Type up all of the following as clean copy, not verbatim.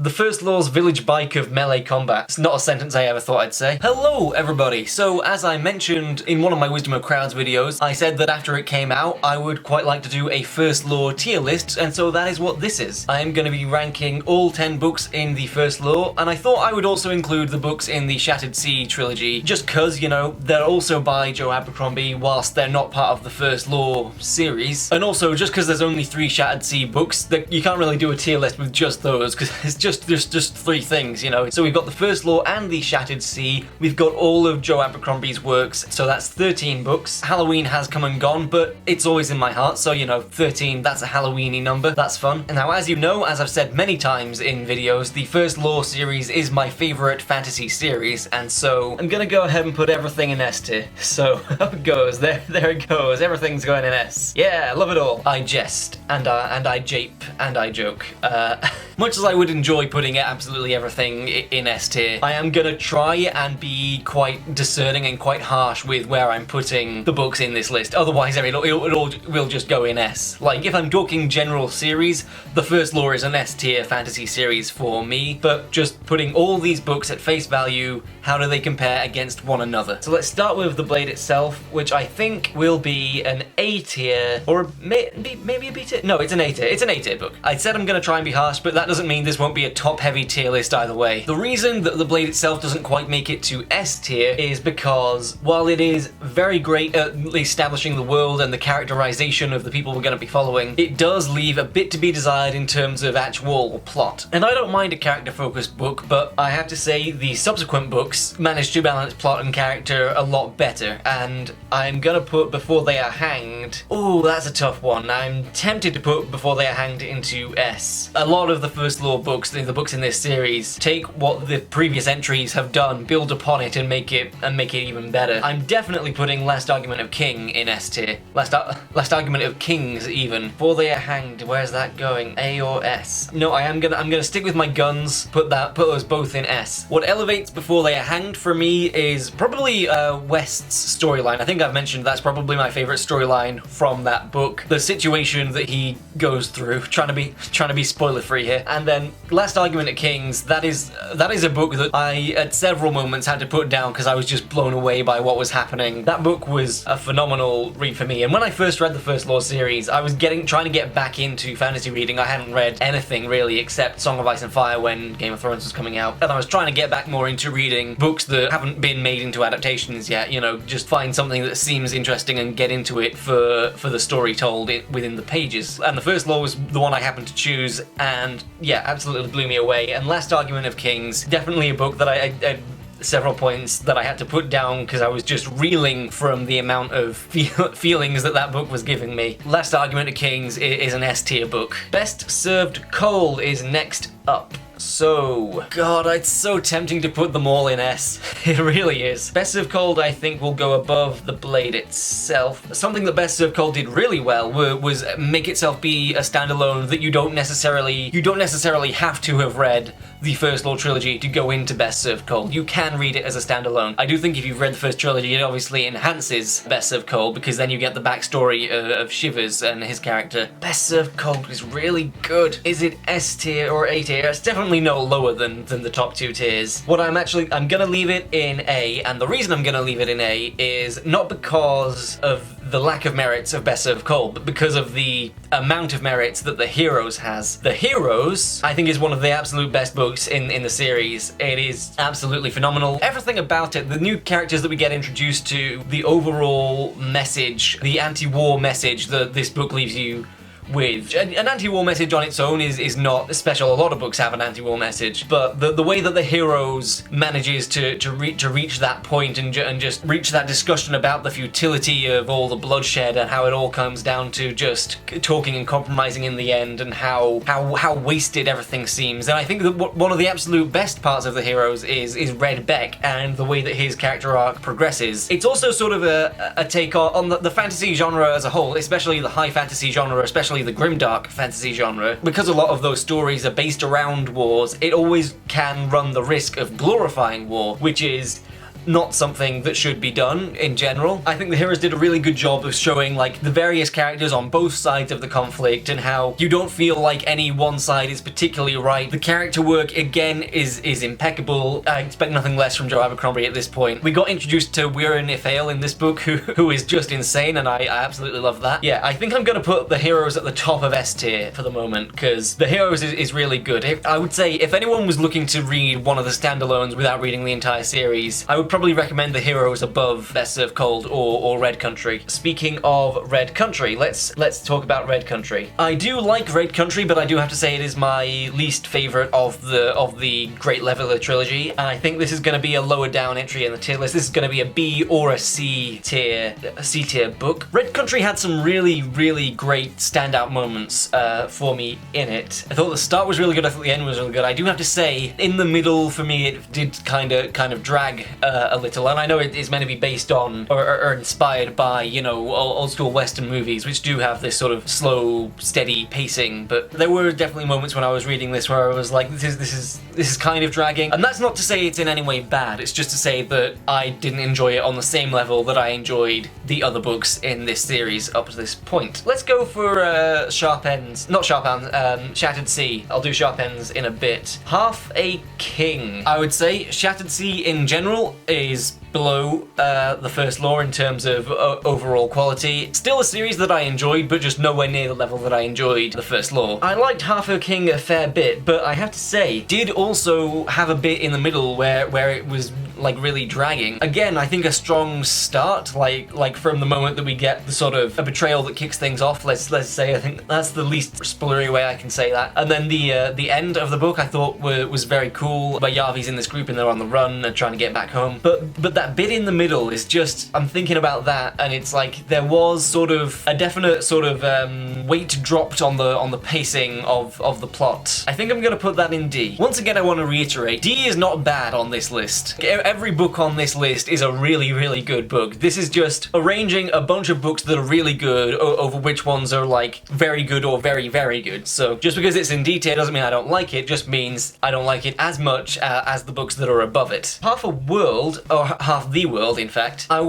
The First Law's village bike of melee combat. It's not a sentence I ever thought I'd say. Hello, everybody! So, as I mentioned in one of my Wisdom of Crowds videos, I said that after it came out, I would quite like to do a First Law tier list, and so that is what this is. I am going to be ranking all 10 books in the First Law, and I thought I would also include the books in the Shattered Sea trilogy, just cause, you know, they're also by Joe Abercrombie, whilst they're not part of the First Law series. And also, just because there's only 3 Shattered Sea books, that you can't really do a tier list with just those, because it's just 3 things, you know. So we've got the First Law and the Shattered Sea. We've got all of Joe Abercrombie's works, so that's 13 books. Halloween has come and gone, but it's always in my heart, so you know, 13, that's a Halloweeny number. That's fun. And now, as you know, as I've said many times in videos, the First Law series is my favourite fantasy series, and so I'm gonna go ahead and put everything in S tier. So, up it goes. There it goes. Everything's going in S. Yeah, love it all. I jest, and I jape, and I joke. Much as I would enjoy putting absolutely everything in S tier, I am gonna try and be quite discerning and quite harsh with where I'm putting the books in this list. Otherwise, it all will just go in S. Like, if I'm talking general series, the First Law is an S tier fantasy series for me, but just putting all these books at face value, how do they compare against one another? So let's start with The Blade itself, which I think will be an A tier, or maybe a B tier? No, it's an A tier. It's an A tier book. I said I'm gonna try and be harsh, but that doesn't mean this won't be a top-heavy tier list either way. The reason that The Blade itself doesn't quite make it to S tier is because while it is very great at establishing the world and the characterization of the people we're going to be following, it does leave a bit to be desired in terms of actual plot. And I don't mind a character-focused book, but I have to say the subsequent books manage to balance plot and character a lot better, and I'm gonna put Before They Are Hanged. Oh, that's a tough one. I'm tempted to put Before They Are Hanged into S. A lot of the First Law books, the books in this series, take what the previous entries have done, build upon it, and make it even better. I'm definitely putting Last Argument of King in S tier. Last Argument of Kings, even. Before They Are Hanged, where's that going? A or S? No, I'm gonna stick with my guns. Put those both in S. What elevates Before They Are Hanged for me is probably West's storyline. I think I've mentioned that's probably my favorite storyline from that book. The situation that he goes through, trying to be spoiler free here. And then Last Argument of Kings, that is a book that I at several moments had to put down because I was just blown away by what was happening. That book was a phenomenal read for me, and when I first read the First Law series, I was trying to get back into fantasy reading. I hadn't read anything really except Song of Ice and Fire when Game of Thrones was coming out, and I was trying to get back more into reading books that haven't been made into adaptations yet, you know, just find something that seems interesting and get into it for the story told within the pages. And the First Law was the one I happened to choose, and yeah, absolutely blew me away. And Last Argument of Kings, definitely a book that I several points that I had to put down because I was just reeling from the amount of feelings that book was giving me. Last Argument of Kings is an S tier book. Best Served Cold is next up. So, God, it's so tempting to put them all in S. It really is. Best Served Cold, I think, will go above The Blade itself. Something that Best Served Cold did really well was make itself be a standalone that you don't necessarily have to have read the First Law trilogy to go into Best Served Cold. You can read it as a standalone. I do think if you've read the first trilogy, it obviously enhances Best Served Cold because then you get the backstory of Shivers and his character. Best Served Cold is really good. Is it S tier or A tier? It's definitely no lower than the top 2 tiers. I'm gonna leave it in A, and the reason I'm gonna leave it in A is not because of the lack of merits of Best Served Cold, but because of the amount of merits that The Heroes has. The Heroes, I think, is one of the absolute best books in the series. It is absolutely phenomenal. Everything about it, the new characters that we get introduced to, the overall message, the anti-war message that this book leaves you with. An anti-war message on its own is not special. A lot of books have an anti-war message, but the way that The Heroes manages to reach that point and just reach that discussion about the futility of all the bloodshed and how it all comes down to just talking and compromising in the end, and how wasted everything seems. And I think that one of the absolute best parts of The Heroes is Red Beck and the way that his character arc progresses. It's also sort of a take on the fantasy genre as a whole, especially the high fantasy genre, especially the grimdark fantasy genre. Because a lot of those stories are based around wars, it always can run the risk of glorifying war, which is not something that should be done in general. I think the heroes did a really good job of showing like the various characters on both sides of the conflict and how you don't feel like any one side is particularly right. The character work again is impeccable. I expect nothing less from Joe Abercrombie at this point. We got introduced to Weir Nifale in this book, who is just insane, and I absolutely love that. Yeah, I think I'm gonna put the heroes at the top of S tier for the moment, because the heroes is really good. I would say if anyone was looking to read one of the standalones without reading the entire series, I would probably recommend the heroes above Best Served Cold or Red Country. Speaking of Red Country, let's talk about Red Country. I do like Red Country, but I do have to say it is my least favorite of the Great Leveler trilogy, and I think this is going to be a lower down entry in the tier list. This is going to be a B or a C tier book. Red Country had some really great standout moments for me in it. I thought the start was really good. I thought the end was really good. I do have to say, in the middle for me, it did kind of drag a little, and I know it is meant to be based on or inspired by, you know, old school Western movies, which do have this sort of slow, steady pacing. But there were definitely moments when I was reading this where I was like, this is kind of dragging, and that's not to say it's in any way bad. It's just to say that I didn't enjoy it on the same level that I enjoyed the other books in this series up to this point. Let's go for Sharp Ends. Not Sharp Ends, Shattered Sea. I'll do Sharp Ends in a bit. Half a King. I would say Shattered Sea in general is below the first law in terms of overall quality. Still a series that I enjoyed, but just nowhere near the level that I enjoyed the first law. I liked Half a King a fair bit, but I have to say, did also have a bit in the middle where it was like really dragging. Again, I think a strong start, like from the moment that we get the sort of a betrayal that kicks things off. Let's say I think that's the least spoilery way I can say that. And then the end of the book I thought was very cool. Where Yavi's in this group and they're on the run and trying to get back home. But that bit in the middle is just, I'm thinking about that, and it's like there was sort of a definite sort of weight dropped on the pacing of the plot. I think I'm gonna put that in D. Once again, I want to reiterate, D is not bad on this list. Every book on this list is a really good book. This is just arranging a bunch of books that are really good over which ones are like very good or very good. So just because it's in D tier doesn't mean I don't like it, just means I don't like it as much as the books that are above it. Half a World, or Half the World in fact, I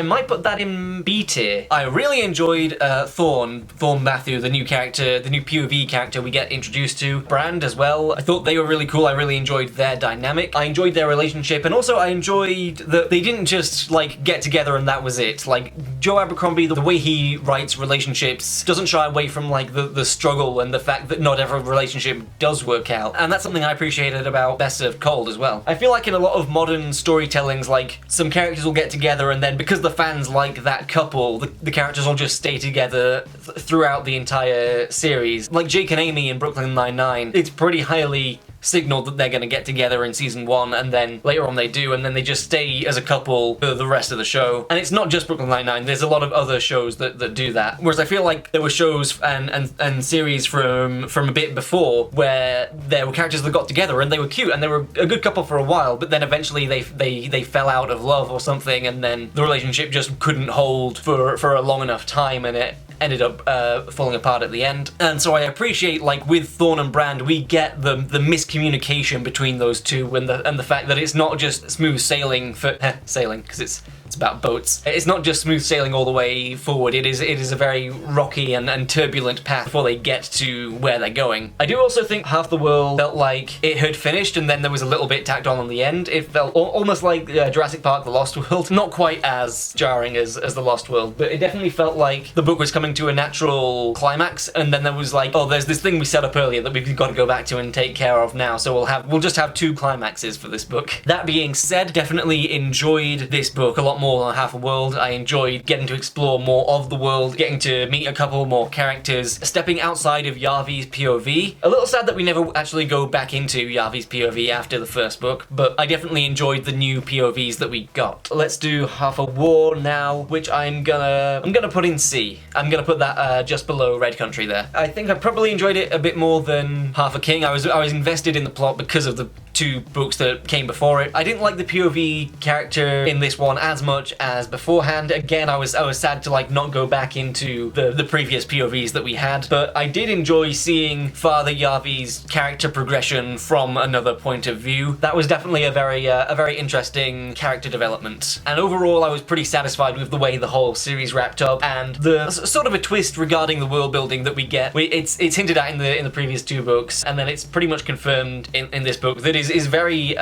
might put that in B tier. I really enjoyed Thorn Matthew, the new character, the new POV character we get introduced to. Brand as well. I thought they were really cool. I really enjoyed their dynamic. I enjoyed their relationship, and also I enjoyed that they didn't just like get together and that was it. Like Joe Abercrombie, the way he writes relationships doesn't shy away from like the struggle and the fact that not every relationship does work out. And that's something I appreciated about Best Served Cold as well. I feel like in a lot of modern storytellings, like some characters will get together and then because the fans like that couple, the characters will just stay together throughout the entire series. Like Jake and Amy in Brooklyn Nine-Nine, it's pretty highly signaled that they're going to get together in season 1, and then later on they do, and then they just stay as a couple for the rest of the show. And it's not just Brooklyn Nine-Nine, there's a lot of other shows that do that. Whereas I feel like there were shows and series from a bit before where there were characters that got together and they were cute and they were a good couple for a while, but then eventually they fell out of love or something, and then the relationship just couldn't hold for a long enough time, and it ended up falling apart at the end. And so I appreciate, like with Thorn and Brand, we get the miscommunication between those two, and the fact that it's not just smooth sailing for sailing, because it's about boats. It's not just smooth sailing all the way forward. It is a very rocky and turbulent path before they get to where they're going. I do also think Half the World felt like it had finished and then there was a little bit tacked on the end. It felt almost like Jurassic Park: The Lost World. Not quite as jarring as The Lost World, but it definitely felt like the book was coming to a natural climax, and then there was like, oh, there's this thing we set up earlier that we've got to go back to and take care of now, so we'll just have 2 climaxes for this book. That being said, definitely enjoyed this book a lot more than Half a World. I enjoyed getting to explore more of the world, getting to meet a couple more characters, stepping outside of Yavi's POV. A little sad that we never actually go back into Yavi's POV after the first book, but I definitely enjoyed the new POVs that we got. Let's do Half a War now, which I'm gonna put in C. I'm gonna put that just below Red Country there. I think I probably enjoyed it a bit more than Half a King. I was invested in the plot because of the two books that came before it. I didn't like the POV character in this one as much as beforehand. Again, I was sad to like not go back into the previous POVs that we had, but I did enjoy seeing Father Yavi's character progression from another point of view. That was definitely a very interesting character development. And overall, I was pretty satisfied with the way the whole series wrapped up, and the sort of a twist regarding the world building that we get. It's hinted at in the previous two books, and then it's pretty much confirmed in this book that is very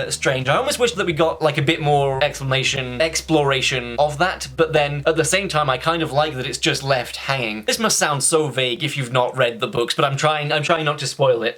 strange. I almost wish that we got like a bit more exploration of that, but then at the same time I kind of like that it's just left hanging. This must sound so vague if you've not read the books, but I'm trying not to spoil it,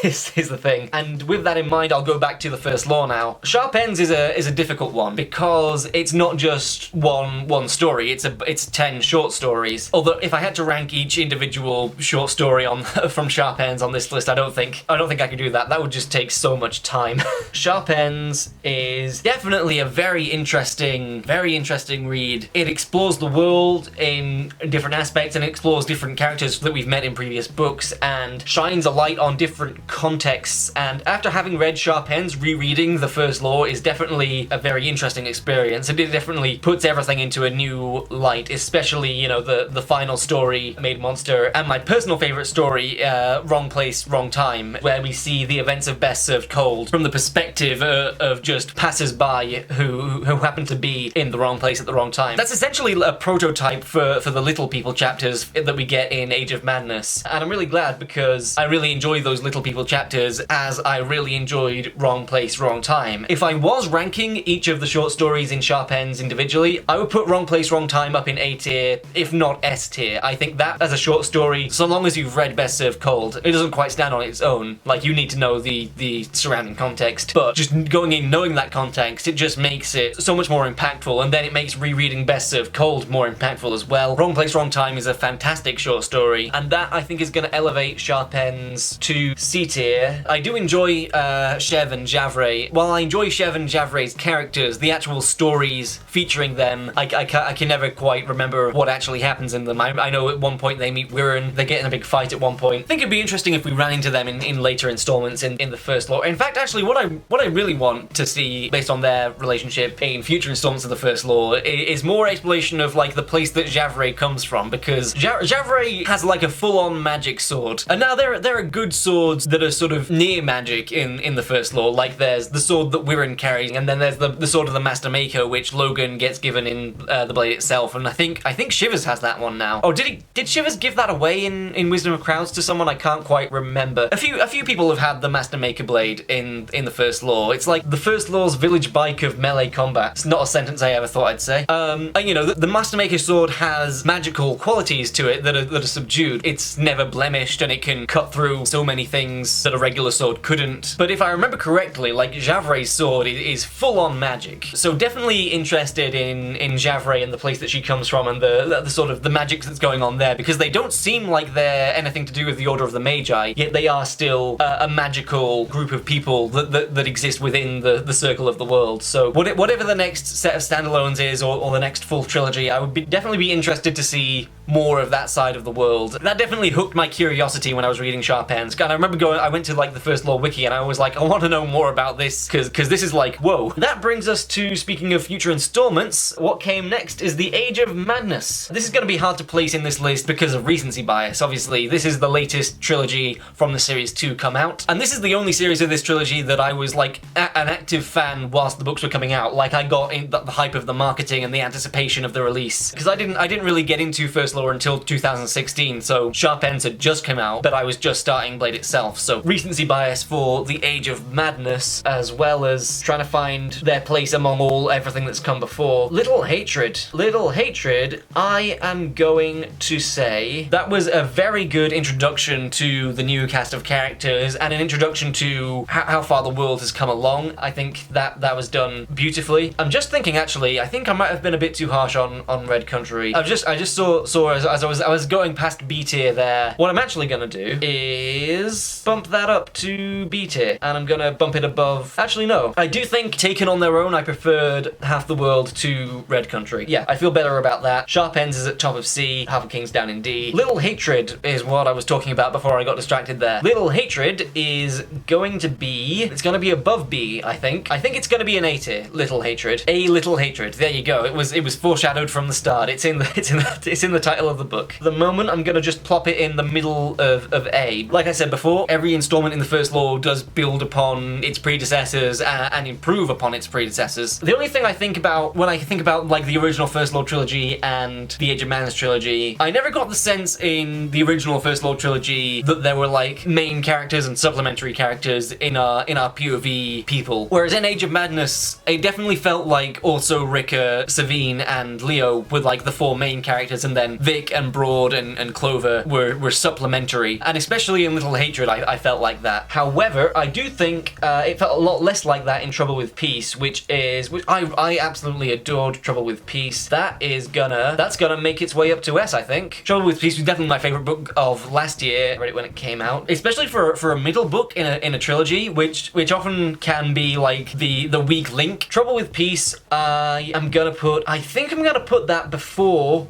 is the thing. And with that in mind, I'll go back to the first law now. Sharp Ends is a difficult one because it's not just one story, it's 10 short stories. Although if I had to rank each individual short story from Sharp Ends on this list, I don't think I could do that. That would just take so much time. Sharp Ends is definitely a very interesting read. It explores the world in different aspects and explores different characters that we've met in previous books and shines a light on different contexts. And after having read Sharp Ends, rereading the first law is definitely a very interesting experience, and it definitely puts everything into a new light, especially, you know, the final story, Made Monster, and my personal favorite story, Wrong Place, Wrong Time, where we see the events of Best Served Cold from the perspective of just passers-by who happen to be in the wrong place at the wrong time. That's essentially a prototype for the Little People chapters that we get in Age of Madness, and I'm really glad because I really enjoy those Little People chapters as I really enjoyed Wrong Place, Wrong Time. If I was ranking each of the short stories in Sharp Ends individually, I would put Wrong Place, Wrong Time up in A tier, if not S tier. I think that as a short story, so long as you've read Best Served Cold, it doesn't quite stand on its own. Like, you need to know the surrounding context, but just going in knowing that context, it just makes it so much more impactful, and then it makes rereading Best Served Cold more impactful as well. Wrong Place, Wrong Time is a fantastic short story, and that I think is going to elevate Sharp Ends to C tier. I do enjoy Chev and Javray. While I enjoy Chev and Javray's characters, the actual stories featuring them, I can never quite remember what actually happens in them. I know at one point they meet Wirren, they get in a big fight at one point. I think it'd be interesting if we ran into them in later installments in the first law. In fact, actually, what I really want to see based on their relationship in future installments of the first law is more exploration of like the place that Javray comes from, because Javray has like a full-on magic sword, and now there are good swords that are sort of near magic in the first law. Like there's the sword that Wirren carries, and then there's the sword of the Master Maker, which Logan gets given in the blade itself, and I think Shivers has that one now. Oh, did Shivers give that away in Wisdom of Crowds to someone? I can't quite remember. A few people have had the Master Maker blade in the first law. It's like the first law's village bike of melee combat. It's not a sentence I ever thought I'd say. You know, the Master Maker sword has magical qualities to it that are subdued. It's never blemished, and it can cut through so many things that a regular sword couldn't. But if I remember correctly, like Javray's sword is full-on magic. So definitely interested in Javray and the place that she comes from, and the sort of the magic that's going on there, because they don't seem like they're anything to do with the Order of the Magi, yet they are still a magical group of people that exist within the circle of the world. So whatever the next set of standalones is, or the next full trilogy, I would definitely be interested to see more of that side of the world. That definitely hooked my curiosity when I was reading Sharp Ends. And I remember I went to like the first law wiki, and I was like, I want to know more about this, because this is like, whoa. That brings us to, speaking of future installments, what came next is the Age of Madness. This is going to be hard to place in this list because of recency bias. Obviously, this is the latest trilogy from the series to come out, and this is the only series of this trilogy that I was like an active fan whilst the books were coming out. Like, I got in the hype of the marketing and the anticipation of the release, because I didn't really get into First Law until 2016, so Sharp Ends had just come out, but I was just starting Blade itself, so recency bias for the Age of Madness, as well as trying to find their place among everything that's come before. Little Hatred, I am going to say that was a very good introduction to the new cast of characters, and an introduction to how far the world has come along. I think that was done beautifully. I'm just thinking, actually, I think I might have been a bit too harsh on Red Country. I just saw So as I was going past B tier there, what I'm actually gonna do is bump that up to B tier, and I'm gonna bump it above. Actually, no. I do think Taken on Their Own, I preferred Half the World to Red Country. Yeah, I feel better about that. Sharp Ends is at top of C, Half of King's down in D. Little Hatred is what I was talking about before I got distracted there. Little Hatred is going to be, it's gonna be above B, I think. I think it's gonna be an A tier, Little Hatred. A Little Hatred. There you go. It was foreshadowed from the start. It's in the title of the book. For the moment, I'm gonna just plop it in the middle of A. Like I said before, every installment in the First Law does build upon its predecessors and improve upon its predecessors. The only thing I think about when I think about like the original First Law trilogy and the Age of Manners trilogy, I never got the sense in the original First Law trilogy that there were like main characters and supplementary characters in our POV people. Whereas in Age of Madness, it definitely felt like also Ricker, Savine, and Leo were like the four main characters, and then Vic and Broad and Clover were supplementary. And especially in Little Hatred, I felt like that. However, I do think it felt a lot less like that in Trouble with Peace, which I absolutely adored Trouble with Peace. That's gonna make its way up to S, I think. Trouble with Peace was definitely my favorite book of last year. I read it when it came out, especially for a middle book in a trilogy, which often can be like the weak link. Trouble with Peace, I think I'm gonna put that before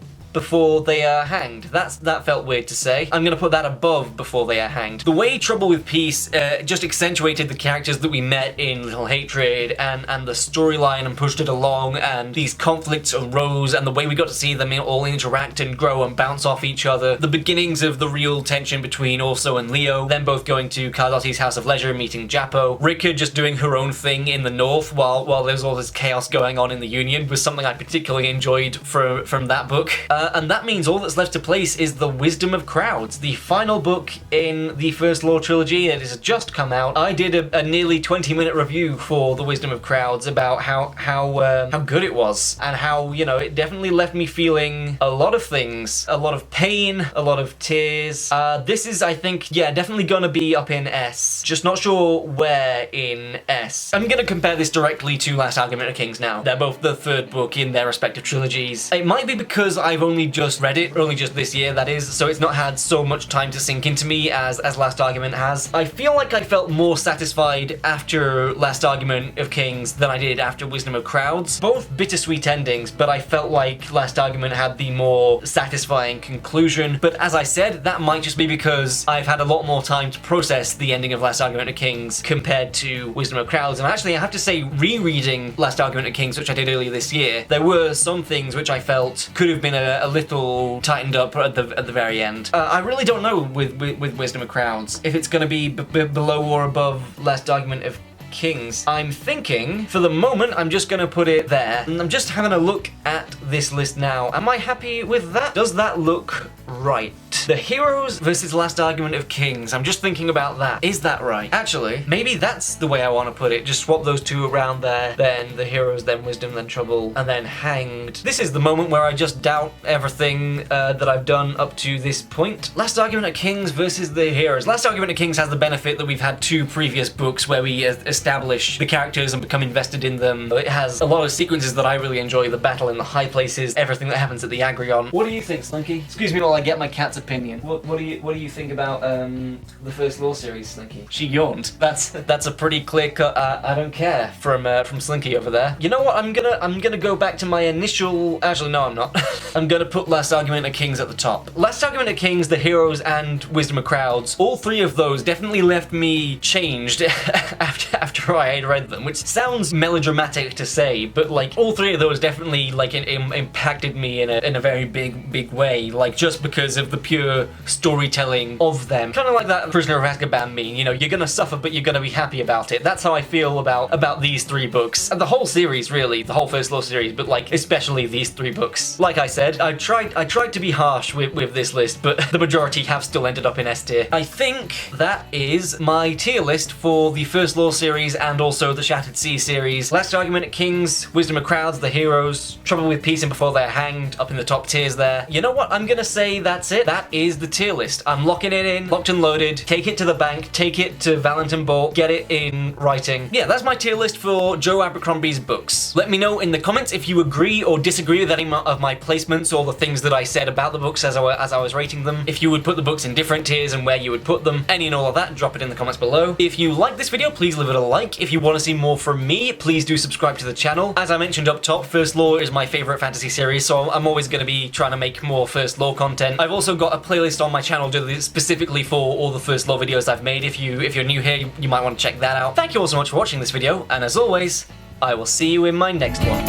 They Are Hanged. That felt weird to say. I'm gonna put that above Before They Are Hanged. The way Trouble with Peace just accentuated the characters that we met in Little Hatred and the storyline and pushed it along, and these conflicts arose, and the way we got to see them all interact and grow and bounce off each other. The beginnings of the real tension between Orso and Leo, them both going to Cardotti's House of Leisure, meeting Jappo. Ricker just doing her own thing in the North while there's all this chaos going on in the Union was something I particularly enjoyed from that book. And that means all that's left to place is The Wisdom of Crowds, the final book in the First Law trilogy. It has just come out. I did a nearly 20-minute review for The Wisdom of Crowds about how good it was, and how, you know, it definitely left me feeling a lot of things, a lot of pain, a lot of tears. This is, I think, yeah, definitely gonna be up in S. Just not sure where in S. I'm gonna compare this directly to Last Argument of Kings now. They're both the third book in their respective trilogies. It might be because I've only just read it, only just this year that is, so it's not had so much time to sink into me as Last Argument has. I feel like I felt more satisfied after Last Argument of Kings than I did after Wisdom of Crowds. Both bittersweet endings, but I felt like Last Argument had the more satisfying conclusion. But as I said, that might just be because I've had a lot more time to process the ending of Last Argument of Kings compared to Wisdom of Crowds. And actually, I have to say, rereading Last Argument of Kings, which I did earlier this year, there were some things which I felt could have been a little tightened up at the very end. I really don't know with Wisdom of Crowds if it's going to be below or above Last Argument of Kings. I'm thinking, for the moment, I'm just gonna put it there. And I'm just having a look at this list now. Am I happy with that? Does that look right? The Heroes versus Last Argument of Kings. I'm just thinking about that. Is that right? Actually, maybe that's the way I want to put it. Just swap those two around there. Then the Heroes, then Wisdom, then Trouble, and then Hanged. This is the moment where I just doubt everything that I've done up to this point. Last Argument of Kings versus the Heroes. Last Argument of Kings has the benefit that we've had two previous books where we establish the characters and become invested in them. It has a lot of sequences that I really enjoy. The battle in the high places, everything that happens at the Agrion. What do you think, Slinky? Excuse me while I get my cat's opinion. What do you think about the First Law series, Slinky? She yawned. That's a pretty clear cut. I don't care from Slinky over there. You know what? I'm gonna go back to my initial. Actually, no, I'm not. I'm gonna put Last Argument of Kings at the top. Last Argument of Kings, The Heroes, and Wisdom of Crowds. All three of those definitely left me changed after I had read them, which sounds melodramatic to say, but like all three of those definitely like impacted me in a very big way. Like just because of the pure storytelling of them. Kind of like that Prisoner of Azkaban meme, you know, you're gonna suffer but you're gonna be happy about it. That's how I feel about these three books. And the whole series really, the whole First Law series, but like especially these three books. Like I said, I tried to be harsh with this list, but the majority have still ended up in S tier. I think that is my tier list for the First Law series and also the Shattered Sea series. Last Argument of Kings, Wisdom of Crowds, The Heroes, Trouble with Peace, and Before They're Hanged up in the top tiers there. You know what? I'm gonna say that's it. That is the tier list. I'm locking it in, locked and loaded, take it to the bank, take it to Valentin Bolt, get it in writing. Yeah, that's my tier list for Joe Abercrombie's books. Let me know in the comments if you agree or disagree with any of my placements or the things that I said about the books as I was rating them. If you would put the books in different tiers and where you would put them, any and all of that, drop it in the comments below. If you like this video, please leave it a like. If you want to see more from me, please do subscribe to the channel. As I mentioned up top, First Law is my favorite fantasy series, so I'm always going to be trying to make more First Law content. I've also got a playlist on my channel specifically for all the First Law videos I've made. If you're new here, you might want to check that out. Thank you all so much for watching this video, and as always, I will see you in my next one.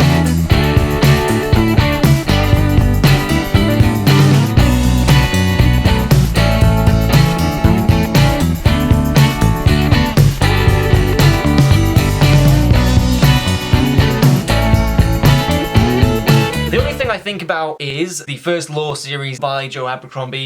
I think about is the First Law series by Joe Abercrombie.